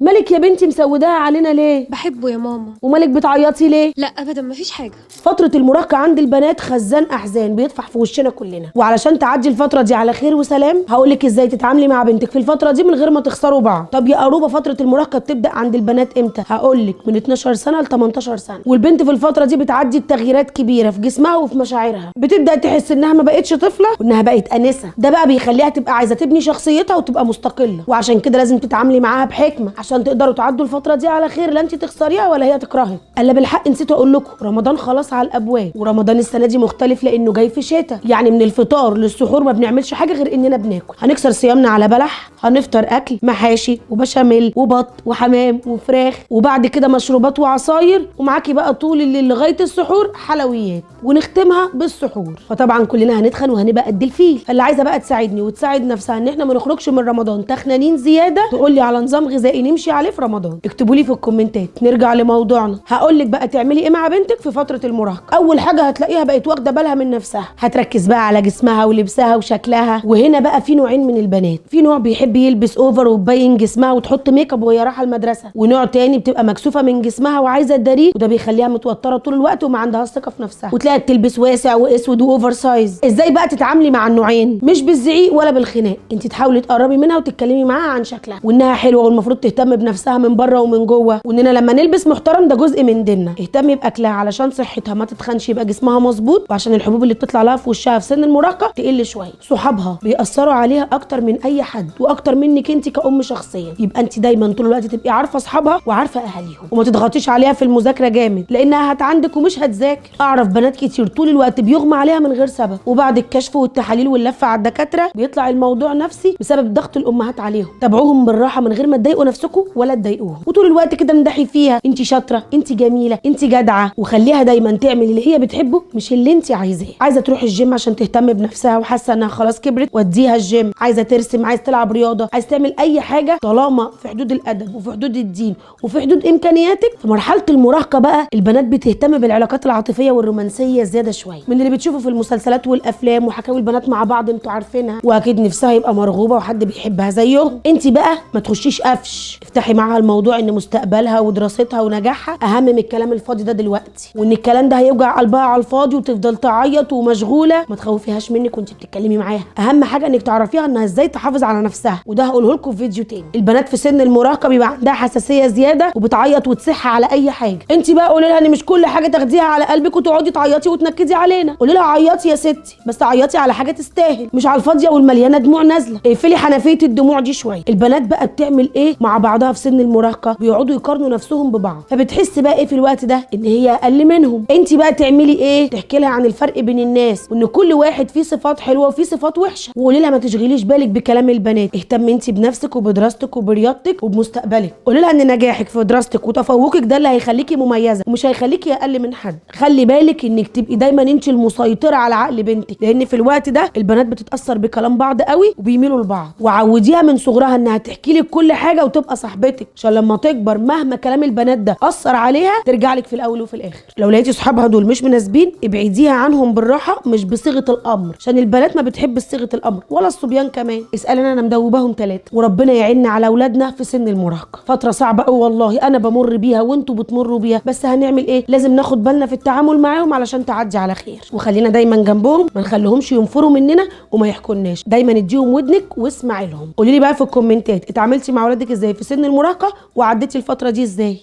مالك يا بنتي مسوداها علينا ليه؟ بحبه يا ماما. ومالك بتعيطي ليه؟ لا ابدا مفيش حاجه. فترة المراهقة عند البنات خزان أحزان بيطفح في وشنا كلنا، وعلشان تعدي الفترة دي على خير وسلام هقولك ازاي تتعاملي مع بنتك في الفترة دي من غير ما تخسروا بعض. طب يا قروبة فترة المراهقة بتبدأ عند البنات امتى؟ هقولك من 12 سنة ل 18 سنة، والبنت في الفترة دي بتعدي التغييرات كبيرة في جسمها وفي مشاعرها، بتبدأ تحس انها ما بقتش طفلة وانها بقت أنسة. ده بقى بيخليها تبقى عايزة تبني شخصيتها وتبقى مستقلة، وعشان كده لازم تتعاملي معاها بحكمة عشان تقدروا تعدوا الفترة دي على خير، لا انت تخسريها ولا هي تكرهك. الا بالحق نسيت اقول لكم رمضان خلاص على الابواب، ورمضان السنه دي مختلف لانه جاي في شتاء، يعني من الفطار للسحور ما بنعملش حاجه غير اننا بناكل. هنكسر صيامنا على بلح، هنفطر اكل محاشي وبشاميل وبط وحمام وفراخ، وبعد كده مشروبات وعصاير، ومعاكي بقى طول الليل لغايه السحور حلويات، ونختمها بالسحور. فطبعا كلنا هنتخن وهنبقى قد الفيل. فاللي عايزه بقى تساعدني وتساعد نفسها ان احنا ما نخرجش من رمضان تخنانين زياده، تقول لي على نظام غذائي نمشي عليه في رمضان، اكتبوا لي في الكومنتات. نرجع لموضوعنا، هقول لك بقى تعملي ايه مع بنتك في فتره المراهقه. اول حاجه هتلاقيها بقت واخده بالها من نفسها، هتركز بقى على جسمها ولبسها وشكلها. وهنا بقى في نوعين من البنات، في نوع بيحب يلبس اوفر وتبين جسمها وتحط ميك اب وهي رايحه المدرسه، ونوع تاني بتبقى مكسوفه من جسمها وعايزه تداريه، وده بيخليها متوتره طول الوقت وما عندهاش ثقه في نفسها، وتلاقيها بتلبس واسع واسود واوفر سايز. ازاي بقى تتعاملي مع النوعين؟ مش بالزعيق ولا بالخناق، انت تحاولي تقربي منها وتتكلمي معاها عن شكلها وانها حلوه والمفروض تهتم بنفسها من بره ومن جوه، واننا لما نلبس محترم ده جزء من ديننا. اهتمي باكلها علشان صحتها ما تتخنش، يبقى جسمها مظبوط، وعشان الحبوب اللي بتطلع لها في وشها في سن المراهقه تقل شويه. صحابها بيأثروا عليها اكتر من اي حد واكتر منك انت كأم شخصيا، يبقى انت دايما طول الوقت تبقي عارفه اصحابها وعارفه اهاليهم، وما تضغطيش عليها في المذاكره جامد لانها هتعندك ومش هتذاكر. اعرف بنات كتير طول الوقت بيغمى عليها من غير سبب، وبعد الكشف والتحاليل واللفه على الدكاتره بيطلع الموضوع نفسي بسبب ضغط الامهات عليهم. تابعوهم بالراحه من غير ما تضايقوا نفسكم ولا تضايقوهم، وطول الوقت كده امدحي فيها، انت شاطره، انت جميله، انت جدعه، وخليها دايما تعمل اللي هي بتحبه مش اللي انت عايزاه. عايزه تروح الجيم عشان تهتم بنفسها وحاسه انها خلاص كبرت، وديها الجيم. عايزه ترسم، عايزه تلعب رياضه، عايزه تعمل اي حاجه طالما في حدود الادب وفي حدود الدين وفي حدود امكانياتك. في مرحله المراهقه بقى البنات بتهتم بالعلاقات العاطفيه والرومانسيه زياده شويه من اللي بتشوفه في المسلسلات والافلام وحكاوي البنات مع بعض، انتوا عارفينها، واكيد نفسها يبقى مرغوبه وحد بيحبها زيهم. انت بقى ما تخشيش قفش، افتحي معاها الموضوع ان مستقبلها ودراستها ونجاحها اهم من الكلام الفاضي ده دلوقتي، وان الكلام ده هيوجع قلبها على الفاضي وتفضل تعيط ومشغوله. ما تخوفيهاش منك وانت بتتكلمي معاها. اهم حاجه انك تعرفيها انها ازاي تحافظ على نفسها، وده هقوله لكم في فيديو تاني. البنات في سن المراهقه بيبقى عندها حساسيه زياده وبتعيط وتصح على اي حاجه. انت بقى قولي لها ان مش كل حاجه تاخديها على قلبك وتقعدي تعيطي وتنكدي علينا. قولي لها عيطي يا ستي، بس عيطي على حاجه تستاهل، مش على الفاضيه والمليانه دموع نازله. اقفلي حنفيه الدموع دي شويه. البنات بقى بتعمل ايه مع بعضها في سن المراهقه؟ بيقعدوا يقارنوا نفسهم ببعض، فبتحس بقى ايه في الوقت ده؟ ان هي اقل منهم. انت بقى تعملي ايه؟ تحكي لها عن الفرق بين الناس، وان كل واحد فيه صفات حلوه وفيه صفات وحشه، وقولي لها ما تشغليش بالك بكلام البنات، اهتمي انت بنفسك وبدراستك وبرياضتك وبمستقبلك. قولي لها ان نجاحك في دراستك وتفوقك ده اللي هيخليكي مميزه ومش هيخليكي اقل من حد. خلي بالك انك تبقي دايما انت المسيطره على عقل بنتك، لان في الوقت ده البنات بتتاثر بكلام بعض قوي وبيميلوا لبعض. وعوديها من صغرها انها تحكي لك كل حاجه وتبقى صاحبتك، عشان لما تكبر مهما كلام البنات ده اثر عليها ترجع لك في الاول وفي الاخر. لو لقيتي صحابها دول مش مناسبين ابعديها عنهم بالراحه مش بصيغه الامر، عشان البنات ما بتحب صيغه الامر ولا الصبيان كمان. اسالني انا مدوباهم 3. وربنا يعيننا على اولادنا في سن المراهقه، فتره صعبه قوي والله، انا بمر بيها وانتوا بتمروا بيها، بس هنعمل ايه؟ لازم ناخد بالنا في التعامل معاهم علشان تعدي على خير، وخلينا دايما جنبهم، ما نخليهمش ينفروا مننا وما يحكولناش. دايما اديهم ودنك واسمعي لهم. قولي لي بقى في الكومنتات اتعاملتي مع اولادك ازاي في سن المراهقه وعديتي الفتره دي ازاي؟